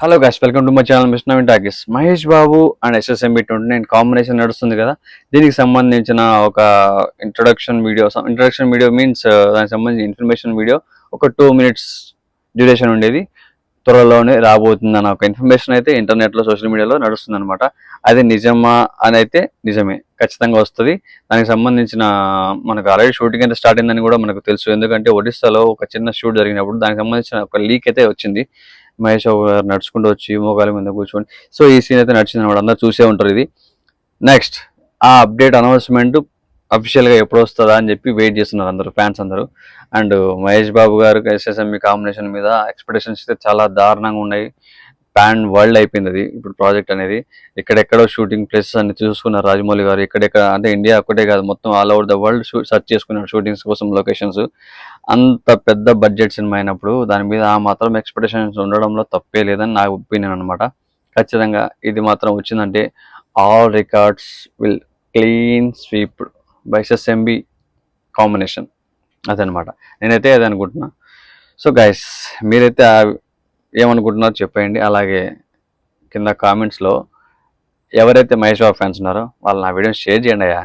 Hello guys, welcome to my channel mister Naveen talkies. Mahesh Babu and SSMB 29 combination నడుస్తుంది కదా. దీనికి సంబంధించిన ఒక ఇంట్రొడక్షన్ వీడియో మీన్స్ దానికి సంబంధించిన ఇన్ఫర్మేషన్ వీడియో ఒక 2 minutes డ్యూరేషన్ ఉండేది. త్వరలోనే రాబోతుందన్న ఒక ఇన్ఫర్మేషన్ అయితే ఇంటర్నెట్లో సోషల్ మీడియాలో నడుస్తుంది అనమాట. అది నిజమా అని అయితే నిజమే, ఖచ్చితంగా వస్తుంది. దానికి సంబంధించిన మనకు ఆల్రెడీ షూటింగ్ అయితే స్టార్ట్ అయిందని కూడా మనకు తెలుసు. ఎందుకంటే ఒడిస్సాలో ఒక చిన్న షూట్ జరిగినప్పుడు దానికి సంబంధించిన ఒక లీక్ అయితే వచ్చింది. మహేష్ బాబు గారు నడుచుకుంటూ వచ్చి మోకాలి మీద కూర్చొని సో ఈ సీన్ అయితే నడిచింది అనమాట. అందరూ చూసే ఉంటారు ఇది. నెక్స్ట్ ఆ అప్డేట్ అనౌన్స్మెంట్ అఫీషియల్గా ఎప్పుడు వస్తుందా అని చెప్పి వెయిట్ చేస్తున్నారు అందరూ, ఫ్యాన్స్ అందరూ. అండ్ మహేష్ బాబు గారు ఎస్ఎస్ఎంఈ కాంబినేషన్ మీద ఎక్స్పెక్టేషన్స్ అయితే చాలా దారుణంగా ఉన్నాయి. పాన్ వరల్డ్ అయిపోయింది అది ఇప్పుడు ప్రాజెక్ట్ అనేది. ఎక్కడెక్కడో షూటింగ్ ప్లేసెస్ అన్ని చూసుకున్నారు రాజమౌళి గారు. ఎక్కడెక్కడ అంటే ఇండియా ఒక్కటే కాదు, మొత్తం all over the world search చేసుకున్నారు షూటింగ్స్ కోసం లొకేషన్స్. అంత పెద్ద బడ్జెట్ సినిమా అయినప్పుడు దాని మీద ఆ మాత్రం ఎక్స్పెక్టేషన్స్ ఉండడంలో తప్పే లేదని నా ఒపీనియన్ అనమాట. ఖచ్చితంగా ఇది మాత్రం వచ్చిందంటే all records will clean sweep by SSMB combination. అదనమాట, నేనైతే అదే అనుకుంటున్నా. సో గైస్, మీరైతే ఏమనుకుంటున్నారో చెప్పేయండి. అలాగే కింద కామెంట్స్లో ఎవరైతే మహేష్ బాబు ఫ్యాన్స్ ఉన్నారో వాళ్ళు నా వీడియోని షేర్ చేయండి అయ్యా.